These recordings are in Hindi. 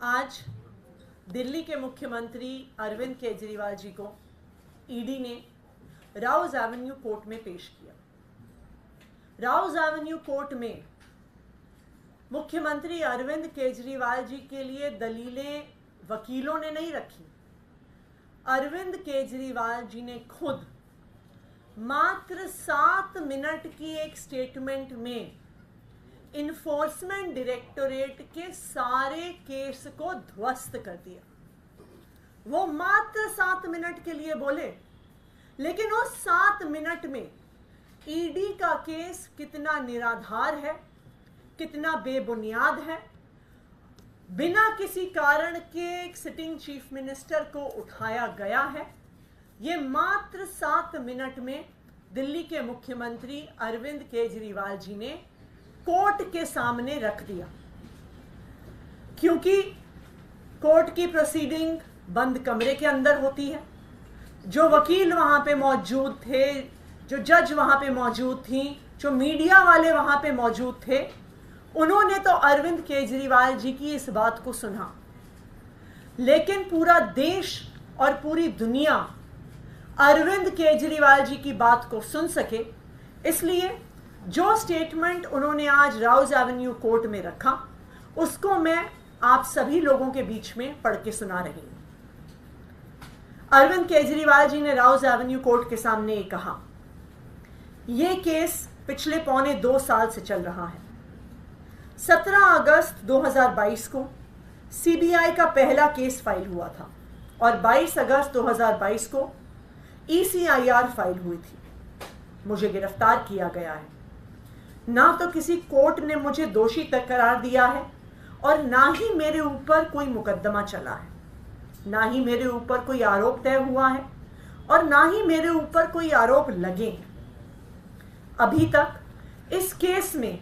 आज दिल्ली के मुख्यमंत्री अरविंद केजरीवाल जी को ईडी ने राउज एवेन्यू कोर्ट में पेश किया। राउज एवेन्यू कोर्ट में मुख्यमंत्री अरविंद केजरीवाल जी के लिए दलीलें वकीलों ने नहीं रखी। अरविंद केजरीवाल जी ने खुद मात्र 7 मिनट की एक स्टेटमेंट में इन्फोर्समेंट डायरेक्टोरेट के सारे केस को ध्वस्त कर दिया। वो मात्र 7 मिनट के लिए बोले, लेकिन उस 7 मिनट में ईडी का केस कितना निराधार है, कितना बेबुनियाद है। बिना किसी कारण के एक सिटिंग चीफ मिनिस्टर को उठाया गया है। ये मात्र 7 मिनट में दिल्ली के मुख्यमंत्री अरविंद केजरीवाल जी ने कोर्ट के सामने रख दिया। क्योंकि कोर्ट की प्रोसीडिंग बंद कमरे के अंदर होती है। जो वकील वहां पे मौजूद थे, जो जज वहां पे मौजूद थी, जो मीडिया वाले वहां पे मौजूद थे, उन्होंने तो अरविंद केजरीवाल जी की इस बात को सुना, लेकिन पूरा देश और पूरी दुनिया अरविंद केजरीवाल जी की बात को सुन सके, इसलिए जो स्टेटमेंट उन्होंने आज राउज एवेन्यू कोर्ट में रखा, उसको मैं आप सभी लोगों के बीच में पढ़ के सुना रही हूं। अरविंद केजरीवाल जी ने राउज एवेन्यू कोर्ट के सामने कहा, यह केस पिछले 1.25 साल से चल रहा है। 17 अगस्त 2022 को सीबीआई का पहला केस फाइल हुआ था और 22 अगस्त 2022 को ECIR फाइल हुई थी। मुझे गिरफ्तार किया गया है। ना तो किसी कोर्ट ने मुझे दोषी तक करार दिया है और ना ही मेरे ऊपर कोई मुकदमा चला है, ना ही मेरे ऊपर कोई आरोप तय हुआ है और ना ही मेरे ऊपर कोई आरोप लगे हैं। अभी तक इस केस में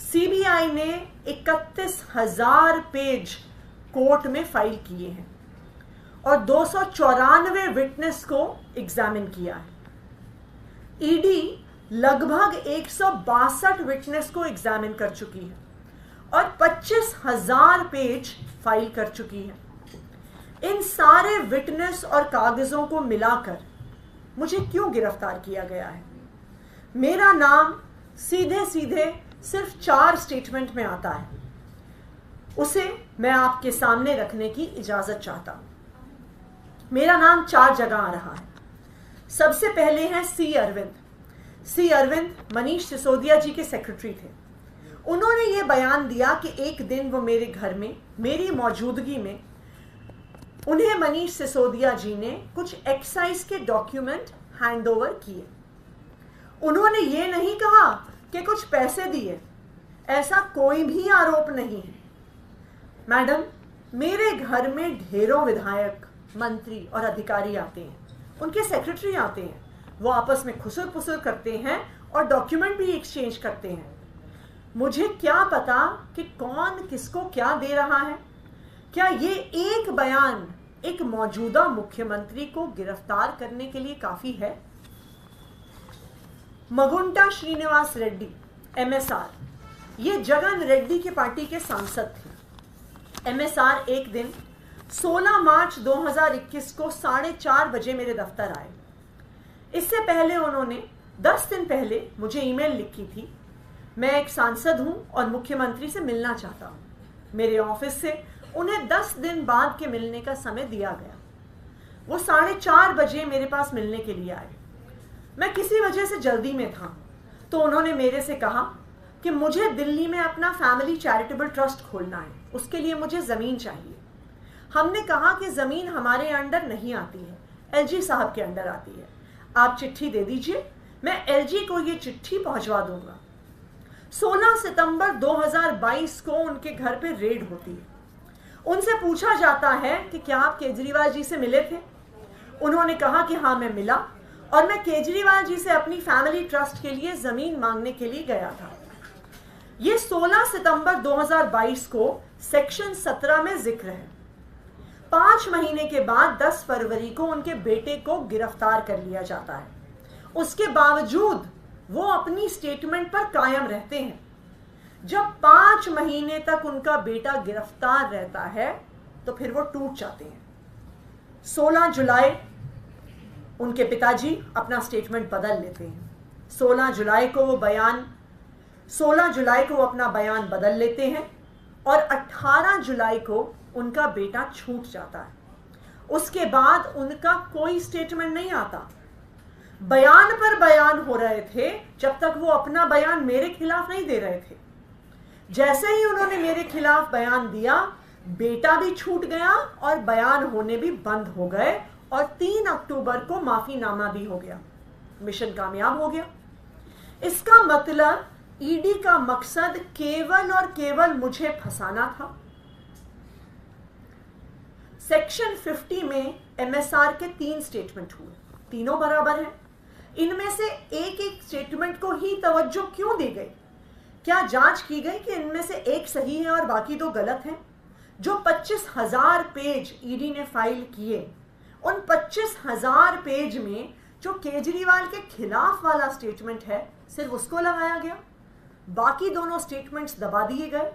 सीबीआई ने 31,000 पेज कोर्ट में फाइल किए हैं और 294 विटनेस को एग्जामिन किया है। ईडी लगभग 162 विटनेस को एग्जामिन कर चुकी है और 25,000 पेज फाइल कर चुकी है। इन सारे विटनेस और कागजों को मिलाकर मुझे क्यों गिरफ्तार किया गया है? मेरा नाम सीधे सीधे सिर्फ 4 स्टेटमेंट में आता है। उसे मैं आपके सामने रखने की इजाजत चाहता हूं। मेरा नाम 4 जगह आ रहा है। सबसे पहले है सी अरविंद मनीष सिसोदिया जी के सेक्रेटरी थे। उन्होंने ये बयान दिया कि एक दिन वो मेरे घर में मेरी मौजूदगी में उन्हें मनीष सिसोदिया जी ने कुछ एक्साइज के डॉक्यूमेंट हैंडओवर किए। उन्होंने ये नहीं कहा कि कुछ पैसे दिए, ऐसा कोई भी आरोप नहीं है। मैडम, मेरे घर में ढेरों विधायक, मंत्री और अधिकारी आते हैं, उनके सेक्रेटरी आते हैं, वो आपस में खुसर पुसर करते हैं और डॉक्यूमेंट भी एक्सचेंज करते हैं। मुझे क्या पता कि कौन किसको क्या दे रहा है? क्या ये एक बयान एक मौजूदा मुख्यमंत्री को गिरफ्तार करने के लिए काफी है? मगुंटा श्रीनिवास रेड्डी MSR, ये जगन रेड्डी के पार्टी के सांसद थे। MSR एक दिन 16 मार्च 2021 को 4:30 बजे मेरे दफ्तर आए। इससे पहले उन्होंने 10 दिन पहले मुझे ईमेल लिखी थी, मैं एक सांसद हूं और मुख्यमंत्री से मिलना चाहता हूं। मेरे ऑफिस से उन्हें 10 दिन बाद के मिलने का समय दिया गया। वो 4:30 बजे मेरे पास मिलने के लिए आए। मैं किसी वजह से जल्दी में था, तो उन्होंने मेरे से कहा कि मुझे दिल्ली में अपना फैमिली चैरिटेबल ट्रस्ट खोलना है, उसके लिए मुझे जमीन चाहिए। हमने कहा कि जमीन हमारे अंडर नहीं आती है, LG साहब के अंडर आती है। आप चिट्ठी दे दीजिए, मैं LG को ये चिट्ठी पहुंचवा दूंगा। 16 सितंबर 2022 को उनके घर पे रेड होती है। उनसे पूछा जाता है कि क्या आप केजरीवाल जी से मिले थे? उन्होंने कहा कि हाँ, मैं मिला और मैं केजरीवाल जी से अपनी फैमिली ट्रस्ट के लिए जमीन मांगने के लिए गया था। ये 16 सितंबर 2022 को सेक्शन 17 में जिक्र है। 5 महीने के बाद 10 फरवरी को उनके बेटे को गिरफ्तार कर लिया जाता है। उसके बावजूद वो अपनी स्टेटमेंट पर कायम रहते हैं। जब 5 महीने तक उनका बेटा गिरफ्तार रहता है तो फिर वो टूट जाते हैं। 16 जुलाई उनके पिताजी अपना स्टेटमेंट बदल लेते हैं। 16 जुलाई को वो अपना बयान बदल लेते हैं और 18 जुलाई को उनका बेटा छूट जाता है। उसके बाद उनका कोई स्टेटमेंट नहीं आता। बयान पर बयान हो रहे थे जब तक वो अपना बयान मेरे खिलाफ नहीं दे रहे थे। जैसे ही उन्होंने मेरे खिलाफ बयान दिया, बेटा भी छूट गया और बयान होने भी बंद हो गए और 3 अक्टूबर को माफीनामा भी हो गया। मिशन कामयाब हो गया। इसका मतलब ईडी का मकसद केवल और केवल मुझे फंसाना था। सेक्शन 50 में एमएसआर के 3 स्टेटमेंट हुए, तीनों बराबर हैं। इनमें से एक एक स्टेटमेंट को ही तवज्जो क्यों दी गई? क्या जांच की गई कि इनमें से एक सही है और बाकी 2 गलत हैं? जो 25,000 पेज ईडी ने फाइल किए, उन 25,000 पेज में जो केजरीवाल के खिलाफ वाला स्टेटमेंट है सिर्फ उसको लगाया गया, बाकी दोनों स्टेटमेंट्स दबा दिए गए।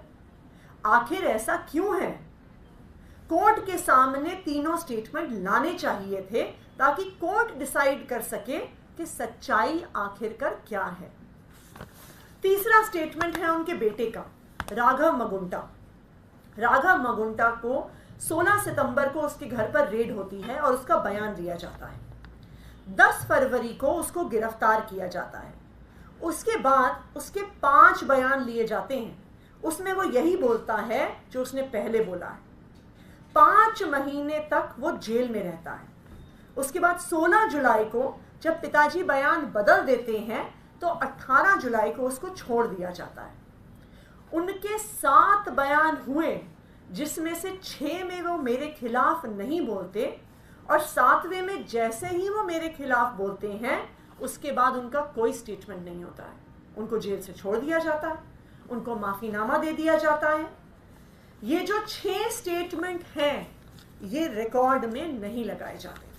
आखिर ऐसा क्यों है? कोर्ट के सामने तीनों स्टेटमेंट लाने चाहिए थे ताकि कोर्ट डिसाइड कर सके कि सच्चाई आखिरकार क्या है। तीसरा स्टेटमेंट है उनके बेटे का, राघव मगुंटा। राघव मगुंटा को 16 सितंबर को उसके घर पर रेड होती है और उसका बयान लिया जाता है। 10 फरवरी को उसको गिरफ्तार किया जाता है। उसके बाद उसके 5 बयान लिए जाते हैं। उसमें वो यही बोलता है जो उसने पहले बोला है। 5 महीने तक वो जेल में रहता है। उसके बाद 16 जुलाई को जब पिताजी बयान बदल देते हैं तो 18 जुलाई को उसको छोड़ दिया जाता है। उनके 7 बयान हुए जिसमें से 6 में वो मेरे खिलाफ नहीं बोलते और 7वें में जैसे ही वो मेरे खिलाफ बोलते हैं उसके बाद उनका कोई स्टेटमेंट नहीं होता है। उनको जेल से छोड़ दिया जाता है, उनको माफीनामा दे दिया जाता है। ये जो 6 स्टेटमेंट हैं ये रिकॉर्ड में नहीं लगाए जाते।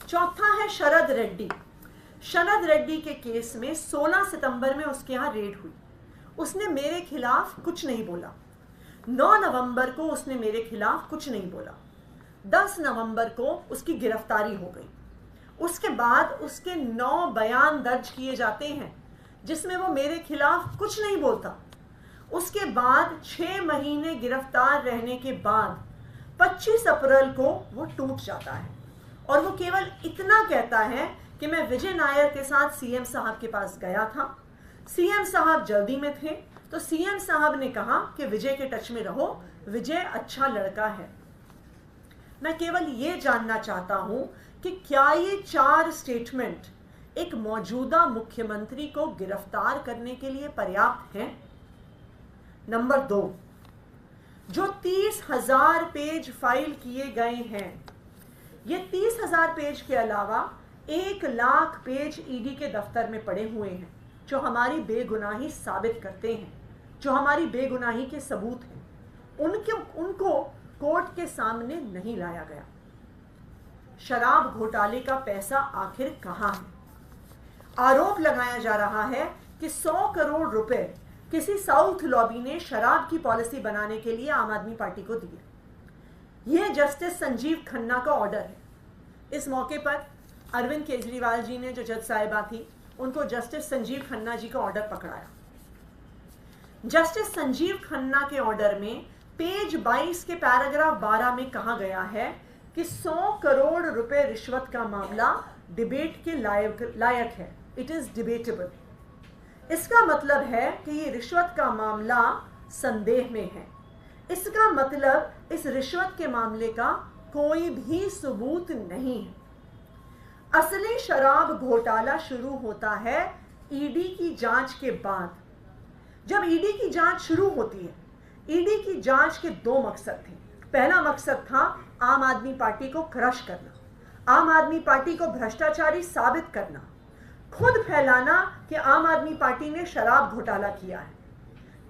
चौथा है शरद रेड्डी। शरद रेड्डी के केस में 16 सितंबर में उसके यहां रेड हुई। उसने मेरे खिलाफ कुछ नहीं बोला। 9 नवंबर को उसने मेरे खिलाफ कुछ नहीं बोला। 10 नवंबर को उसकी गिरफ्तारी हो गई। उसके बाद उसके 9 बयान दर्ज किए जाते हैं जिसमें वो मेरे खिलाफ कुछ नहीं बोलता। उसके बाद 6 महीने गिरफ्तार रहने के बाद 25 अप्रैल को वो टूट जाता है और वो केवल इतना कहता है कि मैं विजय नायर के साथ सीएम साहब के पास गया था। सीएम साहब जल्दी में थे तो सीएम साहब ने कहा कि विजय के टच में रहो, विजय अच्छा लड़का है। मैं केवल ये जानना चाहता हूं कि क्या ये 4 स्टेटमेंट एक मौजूदा मुख्यमंत्री को गिरफ्तार करने के लिए पर्याप्त हैं? नंबर 2, जो 30,000 पेज फाइल किए गए हैं, ये 30,000 पेज के अलावा 1 लाख पेज ईडी के दफ्तर में पड़े हुए हैं जो हमारी बेगुनाही साबित करते हैं, जो हमारी बेगुनाही के सबूत हैं। उनको कोर्ट के सामने नहीं लाया गया। शराब घोटाले का पैसा आखिर कहां है? आरोप लगाया जा रहा है कि 100 करोड़ रुपए किसी साउथ लॉबी ने शराब की पॉलिसी बनाने के लिए आम आदमी पार्टी को दिए। यह जस्टिस संजीव खन्ना का ऑर्डर है। इस मौके पर अरविंद केजरीवाल जी ने, जो जज साहिबा थी, उनको जस्टिस संजीव खन्ना जी का ऑर्डर पकड़ाया। जस्टिस संजीव खन्ना के ऑर्डर में पेज 22 के पैराग्राफ 12 में कहा गया है कि 100 करोड़ रुपए रिश्वत का मामला डिबेट के लायक है। It is debatable. इसका मतलब है कि ये रिश्वत का मामला संदेह में है। इसका मतलब इस रिश्वत के मामले का कोई भी सबूत नहीं है। असली शराब घोटाला शुरू होता है ईडी की जांच के बाद। जब ईडी की जांच शुरू होती है, ईडी की जांच के 2 मकसद थे। पहला मकसद था आम आदमी पार्टी को क्रश करना, आम आदमी पार्टी को भ्रष्टाचारी साबित करना, खुद फैलाना कि आम आदमी पार्टी ने शराब घोटाला किया है।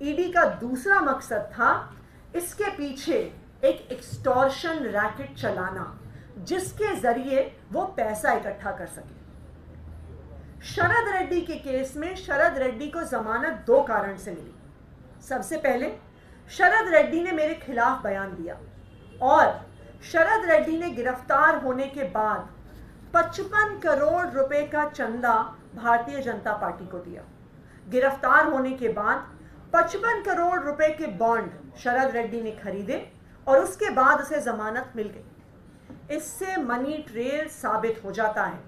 ईडी का दूसरा मकसद था इसके पीछे एक एक्सटॉर्शन रैकेट चलाना जिसके जरिए वो पैसा इकट्ठा कर सके। शरद रेड्डी के केस में शरद रेड्डी को जमानत 2 कारण से मिली। सबसे पहले, शरद रेड्डी ने मेरे खिलाफ बयान दिया और शरद रेड्डी ने गिरफ्तार होने के बाद 55 करोड़ रुपए का चंदा भारतीय जनता पार्टी को दिया। गिरफ्तार होने के बाद 55 करोड़ रुपए के बॉन्ड शरद रेड्डी ने खरीदे और उसके बाद उसे जमानत मिल गई। इससे मनी ट्रेल साबित हो जाता है।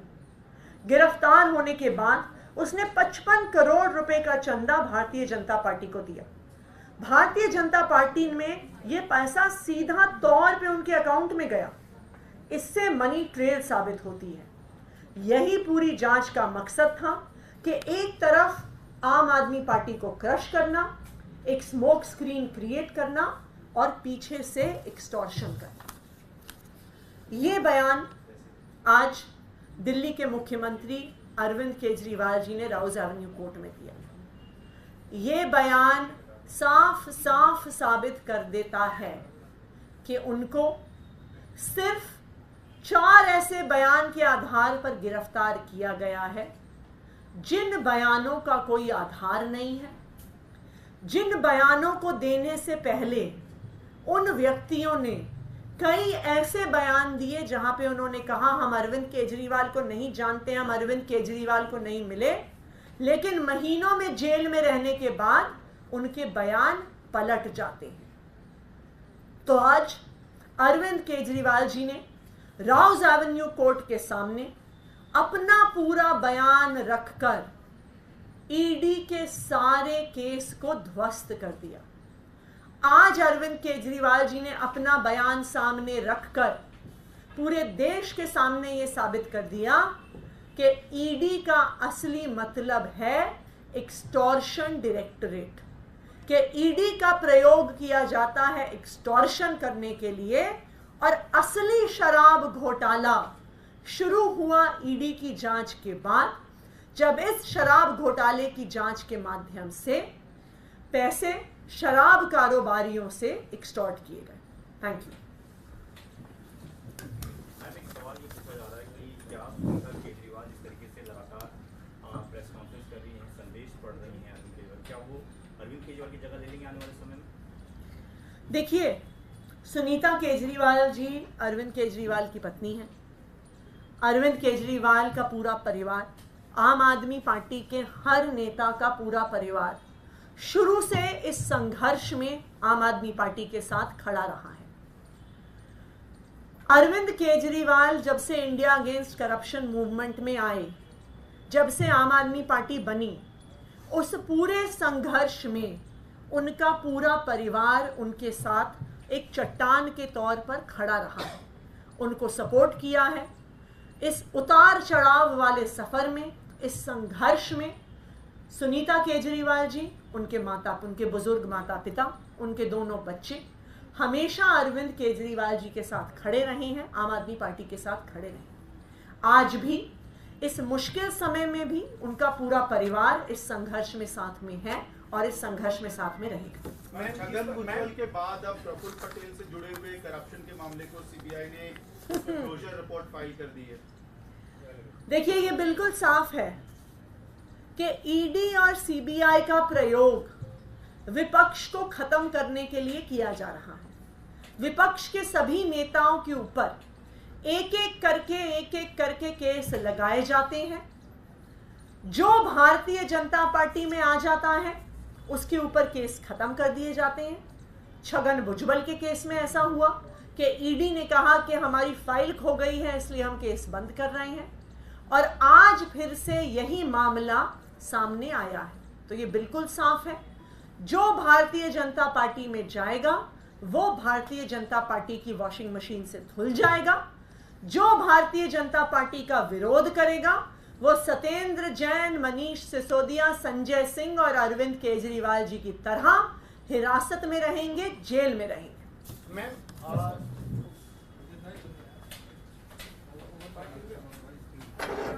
गिरफ्तार होने के बाद उसने 55 करोड़ रुपए का चंदा भारतीय जनता पार्टी को दिया। भारतीय जनता पार्टी में यह पैसा सीधा तौर पे उनके अकाउंट में गया। इससे मनी ट्रेल साबित होती है। यही पूरी जांच का मकसद था कि एक तरफ आम आदमी पार्टी को क्रश करना, एक स्मोक स्क्रीन क्रिएट करना और पीछे से एक्सटॉर्शन करना। ये बयान आज दिल्ली के मुख्यमंत्री अरविंद केजरीवाल जी ने राउज एवेन्यू कोर्ट में दिया। ये बयान साफ साफ साबित कर देता है कि उनको सिर्फ 4 ऐसे बयान के आधार पर गिरफ्तार किया गया है जिन बयानों का कोई आधार नहीं है, जिन बयानों को देने से पहले उन व्यक्तियों ने कई ऐसे बयान दिए जहां पे उन्होंने कहा हम अरविंद केजरीवाल को नहीं जानते, हम अरविंद केजरीवाल को नहीं मिले, लेकिन महीनों में जेल में रहने के बाद उनके बयान पलट जाते हैं। तो आज अरविंद केजरीवाल जी ने राउज एवेन्यू कोर्ट के सामने अपना पूरा बयान रखकर ईडी के सारे केस को ध्वस्त कर दिया। आज अरविंद केजरीवाल जी ने अपना बयान सामने रखकर पूरे देश के सामने यह साबित कर दिया कि ईडी का असली मतलब है एक्सटॉर्शन डायरेक्टरेट, कि ईडी का प्रयोग किया जाता है एक्सटॉर्शन करने के लिए। और असली शराब घोटाला शुरू हुआ ईडी की जांच के बाद, जब इस शराब घोटाले की जांच के माध्यम से पैसे शराब कारोबारियों से एक्सटॉर्ट किए गए। Thank you. सवाल ये पूछा जा रहा है कि क्या केजरीवाल जिस तरीके से लगातार प्रेस कॉन्फ्रेंस कर रही हैं, संदेश पढ़ रही हैं अरविंद केजरीवाल, क्या वो अरविंद केजरीवाल की जगह ले लेंगे आने वाले समय में? देखिए, सुनीता केजरीवाल जी अरविंद केजरीवाल की पत्नी है। अरविंद केजरीवाल का पूरा परिवार, आम आदमी पार्टी के हर नेता का पूरा परिवार शुरू से इस संघर्ष में आम आदमी पार्टी के साथ खड़ा रहा है। अरविंद केजरीवाल जब से इंडिया अगेंस्ट करप्शन मूवमेंट में आए, जब से आम आदमी पार्टी बनी, उस पूरे संघर्ष में उनका पूरा परिवार उनके साथ एक चट्टान के तौर पर खड़ा रहा है, उनको सपोर्ट किया है। इस उतार चढ़ाव वाले सफर में, इस संघर्ष में सुनीता केजरीवाल जी, उनके बुजुर्ग माता पिता, उनके दोनों बच्चे हमेशा अरविंद केजरीवाल जी के साथ खड़े रहे हैं, आम आदमी पार्टी के साथ खड़े रहे। आज भी इस मुश्किल समय में भी उनका पूरा परिवार इस संघर्ष में साथ में है और इस संघर्ष में साथ में रहेगा। छगन भुजबल के बाद अब प्रफुल्ल पटेल से जुड़े हुए करप्शन के मामले को सीबीआई ने क्लोजर रिपोर्ट फाइल कर दी है। देखिए, ये बिल्कुल साफ है कि ईडी और सीबीआई का प्रयोग विपक्ष को खत्म करने के लिए किया जा रहा है। विपक्ष के सभी नेताओं के ऊपर एक एक करके केस लगाए जाते हैं। जो भारतीय जनता पार्टी में आ जाता है उसके ऊपर केस खत्म कर दिए जाते हैं। छगन भुजबल के केस में ऐसा हुआ कि ईडी ने कहा कि हमारी फाइल खो गई है, इसलिए हम केस बंद कर रहे हैं, और आज फिर से यही मामला सामने आया है। तो ये बिल्कुल साफ है, जो भारतीय जनता पार्टी में जाएगा वो भारतीय जनता पार्टी की वॉशिंग मशीन से धुल जाएगा। जो भारतीय जनता पार्टी का विरोध करेगा वो सत्येंद्र जैन, मनीष सिसोदिया, संजय सिंह और अरविंद केजरीवाल जी की तरह हिरासत में रहेंगे, जेल में रहेंगे।